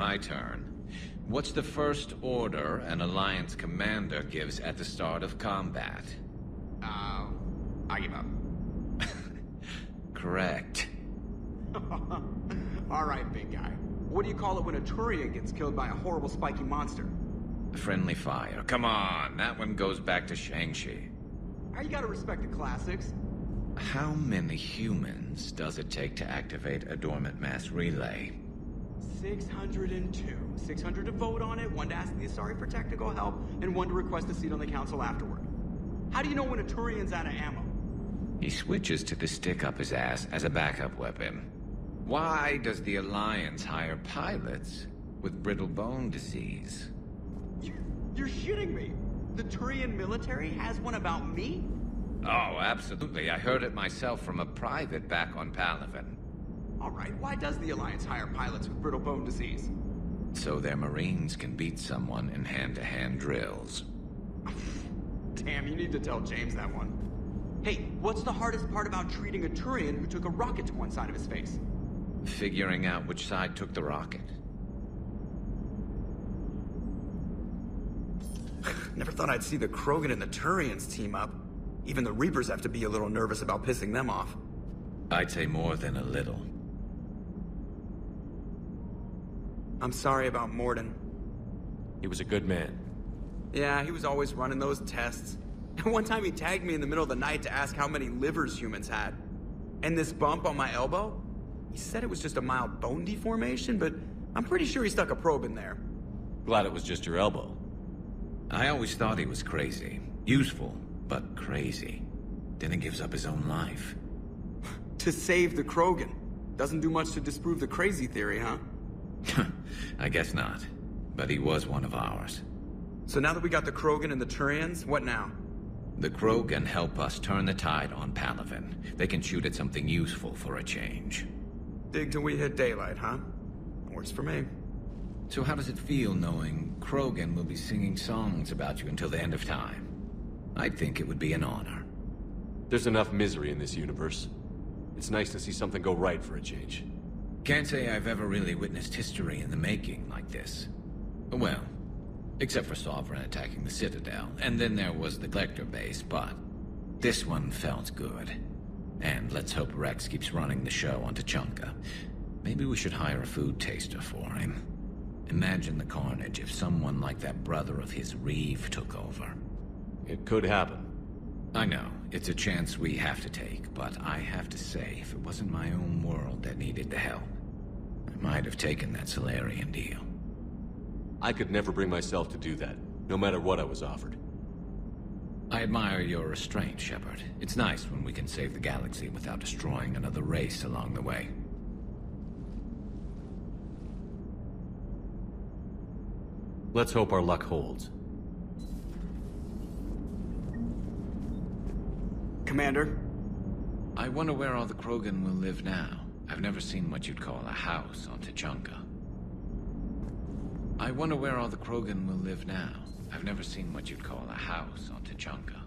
my turn. What's the first order an Alliance commander gives at the start of combat? I give up. Correct. Alright, big guy. What do you call it when a Turian gets killed by a horrible spiky monster? Friendly fire. Come on, that one goes back to Shang-Chi. You gotta respect the classics. How many humans does it take to activate a dormant mass relay? 602. 600 to vote on it, 1 to ask the Asari for technical help, and 1 to request a seat on the council afterward. How do you know when a Turian's out of ammo? He switches to the stick up his ass as a backup weapon. Why does the Alliance hire pilots with brittle bone disease? You're shitting me! The Turian military has one about me? Oh, absolutely. I heard it myself from a private back on Palaven. Alright, why does the Alliance hire pilots with brittle bone disease? So their Marines can beat someone in hand-to-hand drills. Damn, you need to tell James that one. Hey, what's the hardest part about treating a Turian who took a rocket to one side of his face? Figuring out which side took the rocket. Never thought I'd see the Krogan and the Turians team up. Even the Reapers have to be a little nervous about pissing them off. I'd say more than a little. I'm sorry about Morden. He was a good man. Yeah, he was always running those tests. And one time he tagged me in the middle of the night to ask how many livers humans had. And this bump on my elbow? He said it was just a mild bone deformation, but I'm pretty sure he stuck a probe in there. Glad it was just your elbow. I always thought he was crazy. Useful, but crazy. Then he gives up his own life. To save the Krogan. Doesn't do much to disprove the crazy theory, huh? I guess not. But he was one of ours. So now that we got the Krogan and the Turians, what now? The Krogan help us turn the tide on Palaven. They can shoot at something useful for a change. Dig till we hit daylight, huh? Works for me. So how does it feel knowing Krogan will be singing songs about you until the end of time? I think it would be an honor. There's enough misery in this universe. It's nice to see something go right for a change. Can't say I've ever really witnessed history in the making like this. Well, except for Sovereign attacking the Citadel, and then there was the Collector base, but this one felt good. And let's hope Rex keeps running the show on Tuchanka. Maybe we should hire a food taster for him. Imagine the carnage if someone like that brother of his, Reeve, took over. It could happen. I know, it's a chance we have to take, but I have to say, if it wasn't my own world that needed the help, I might have taken that Solarian deal. I could never bring myself to do that, no matter what I was offered. I admire your restraint, Shepard. It's nice when we can save the galaxy without destroying another race along the way. Let's hope our luck holds. Commander? I wonder where all the Krogan will live now. I've never seen what you'd call a house on Tuchanka. I wonder where all the Krogan will live now. I've never seen what you'd call a house on Tuchanka.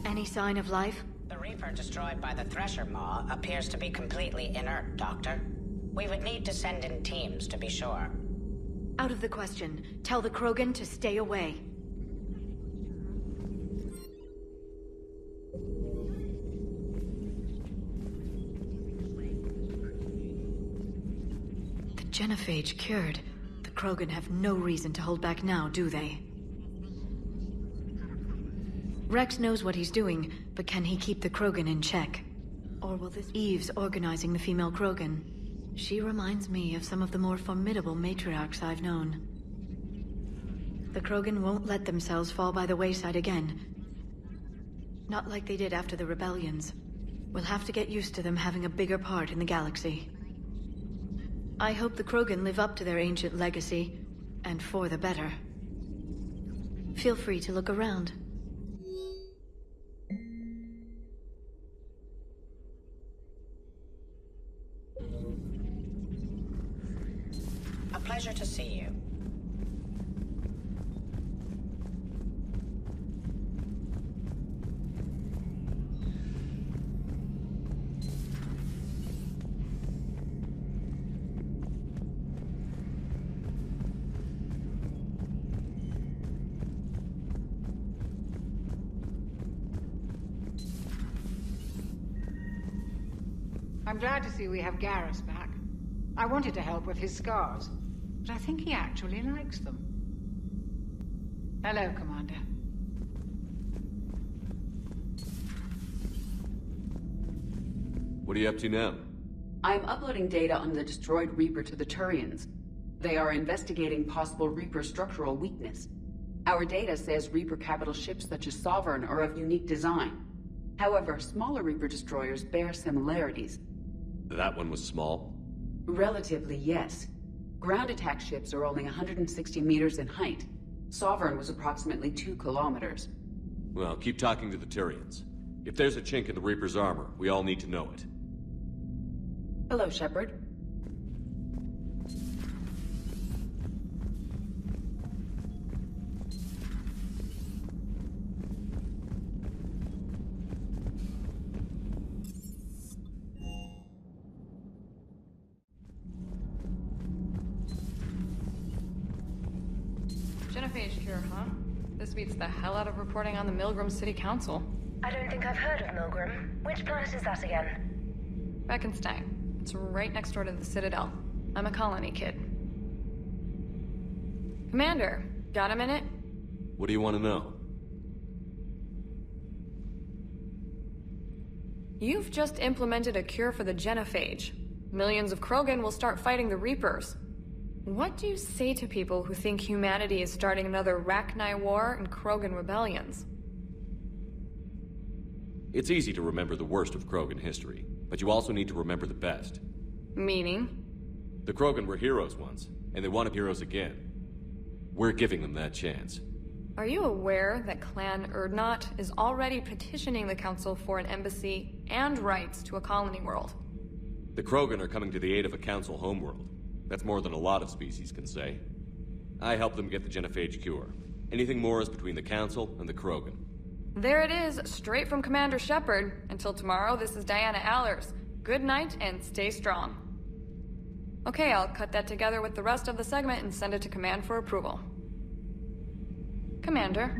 Any sign of life? The Reaper destroyed by the Thresher Maw appears to be completely inert, Doctor. We would need to send in teams to be sure. Out of the question. Tell the Krogan to stay away. The genophage cured. The Krogan have no reason to hold back now, do they? Rex knows what he's doing, but can he keep the Krogan in check? Or will this Eve's organizing the female Krogan? She reminds me of some of the more formidable matriarchs I've known. The Krogan won't let themselves fall by the wayside again. Not like they did after the rebellions. We'll have to get used to them having a bigger part in the galaxy. I hope the Krogan live up to their ancient legacy, and for the better. Feel free to look around. A pleasure to see you. I'm glad to see we have Garrus back. I wanted to help with his scars, but I think he actually likes them. Hello, Commander. What are you up to now? I'm uploading data on the destroyed Reaper to the Turians. They are investigating possible Reaper structural weakness. Our data says Reaper capital ships such as Sovereign are of unique design. However, smaller Reaper destroyers bear similarities. That one was small? Relatively, yes. Ground attack ships are only 160 meters in height. Sovereign was approximately 2 kilometers. Well, keep talking to the Turians. If there's a chink in the Reaper's armor, we all need to know it. Hello, Shepard. Genophage cure, huh? This beats the hell out of reporting on the Milgram City Council. I don't think I've heard of Milgram. Which planet is that again? Beckenstein. It's right next door to the Citadel. I'm a colony kid. Commander, got a minute? What do you want to know? You've just implemented a cure for the genophage. Millions of Krogan will start fighting the Reapers. What do you say to people who think humanity is starting another Rachni War and Krogan rebellions? It's easy to remember the worst of Krogan history, but you also need to remember the best. Meaning? The Krogan were heroes once, and they want to be heroes again. We're giving them that chance. Are you aware that Clan Urdnot is already petitioning the Council for an embassy and rights to a colony world? The Krogan are coming to the aid of a Council homeworld. That's more than a lot of species can say. I helped them get the genophage cure. Anything more is between the Council and the Krogan. There it is, straight from Commander Shepard. Until tomorrow, this is Diana Allers. Good night and stay strong. Okay, I'll cut that together with the rest of the segment and send it to Command for approval. Commander.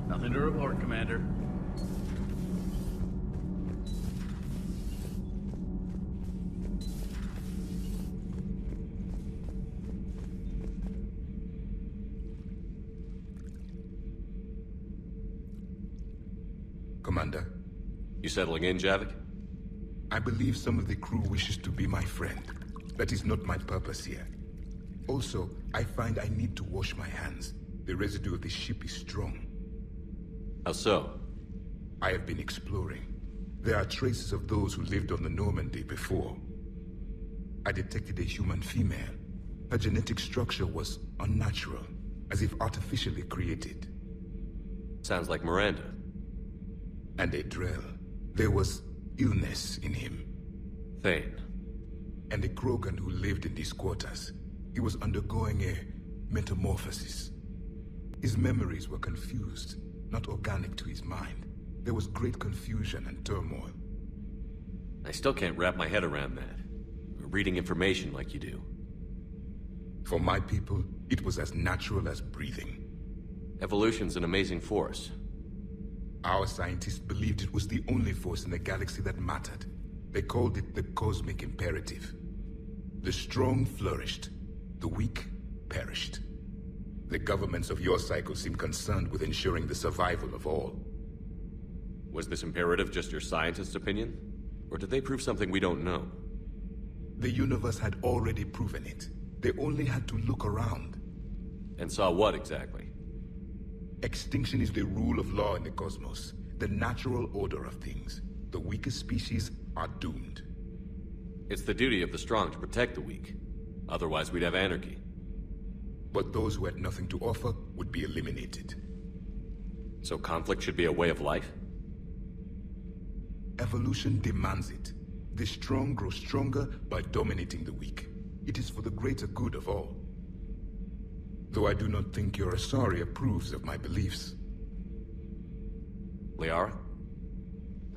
Nothing to report, Commander. Commander. You settling in, Javik? I believe some of the crew wishes to be my friend. That is not my purpose here. Also, I find I need to wash my hands. The residue of the ship is strong. How so? I have been exploring. There are traces of those who lived on the Normandy before. I detected a human female. Her genetic structure was unnatural, as if artificially created. Sounds like Miranda. And a Drell. There was illness in him. Thane. And a Krogan who lived in these quarters. He was undergoing a metamorphosis. His memories were confused, not organic to his mind. There was great confusion and turmoil. I still can't wrap my head around that. Reading information like you do. For my people, it was as natural as breathing. Evolution's an amazing force. Our scientists believed it was the only force in the galaxy that mattered. They called it the cosmic imperative. The strong flourished, the weak perished. The governments of your cycle seem concerned with ensuring the survival of all. Was this imperative just your scientist's opinion? Or did they prove something we don't know? The universe had already proven it. They only had to look around. And saw what exactly? Extinction is the rule of law in the cosmos, the natural order of things. The weakest species are doomed. It's the duty of the strong to protect the weak. Otherwise, we'd have anarchy. But those who had nothing to offer would be eliminated. So conflict should be a way of life? Evolution demands it. The strong grow stronger by dominating the weak. It is for the greater good of all. Though I do not think your Asari approves of my beliefs. Liara?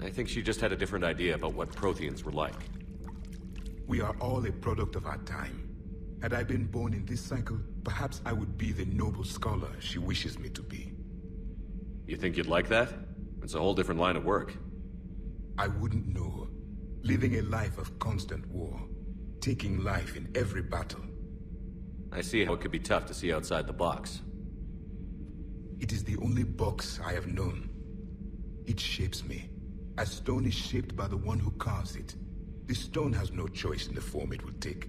I think she just had a different idea about what Protheans were like. We are all a product of our time. Had I been born in this cycle, perhaps I would be the noble scholar she wishes me to be. You think you'd like that? It's a whole different line of work. I wouldn't know. Living a life of constant war. Taking life in every battle. I see how it could be tough to see outside the box. It is the only box I have known. It shapes me, as stone is shaped by the one who carves it. The stone has no choice in the form it will take.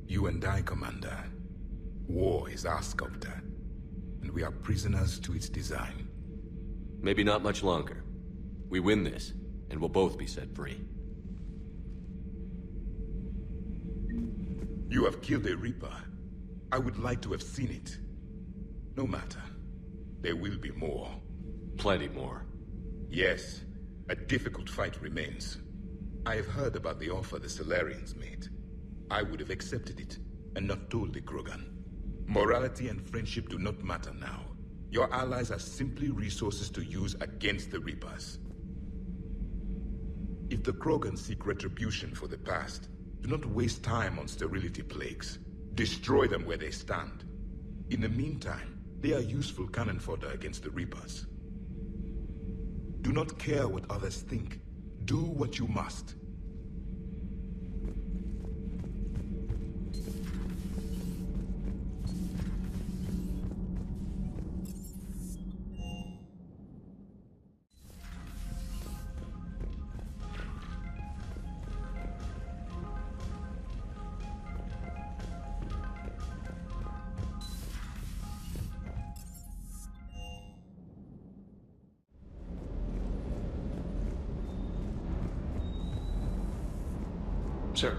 You and I, Commander. War is our sculptor, and we are prisoners to its design. Maybe not much longer. We win this, and we'll both be set free. You have killed a Reaper. I would like to have seen it. No matter. There will be more. Plenty more. Yes. A difficult fight remains. I have heard about the offer the Solarians made. I would have accepted it, and not told the Krogan. Morality and friendship do not matter now. Your allies are simply resources to use against the Reapers. If the Krogan seek retribution for the past, do not waste time on sterility plagues. Destroy them where they stand. In the meantime, they are useful cannon fodder against the Reapers. Do not care what others think. Do what you must. Sir.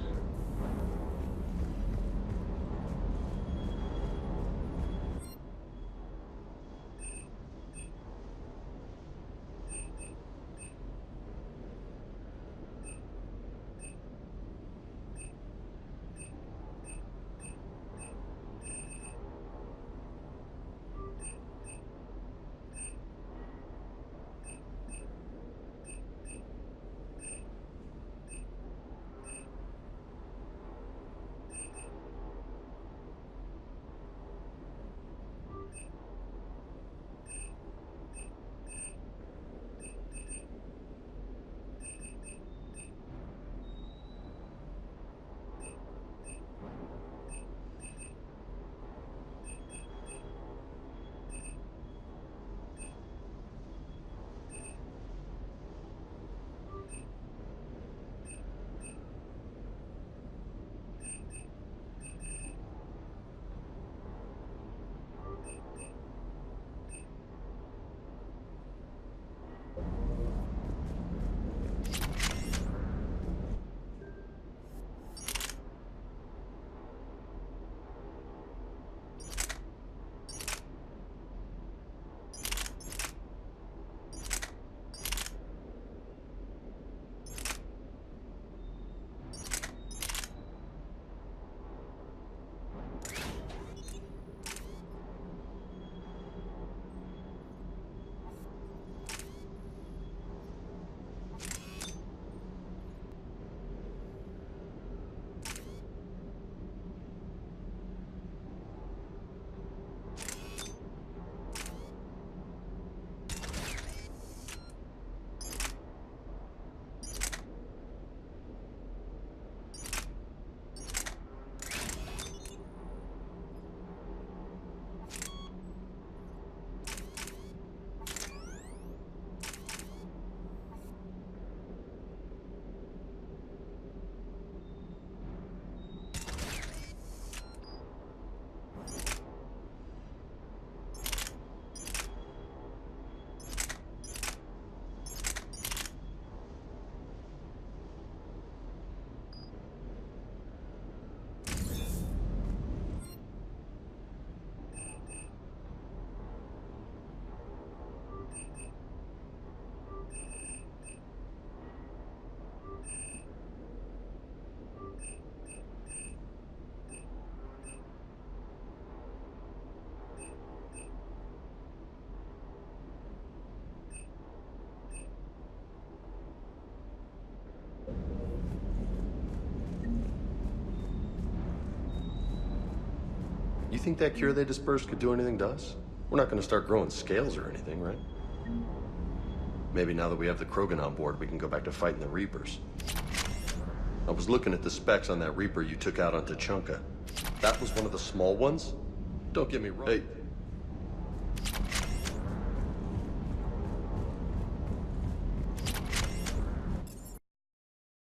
think that cure they dispersed could do anything to us? We're not going to start growing scales or anything, right? Maybe now that we have the Krogan on board, we can go back to fighting the Reapers. I was looking at the specs on that Reaper you took out on Tachanka. That was one of the small ones? Don't get me wrong. Hey,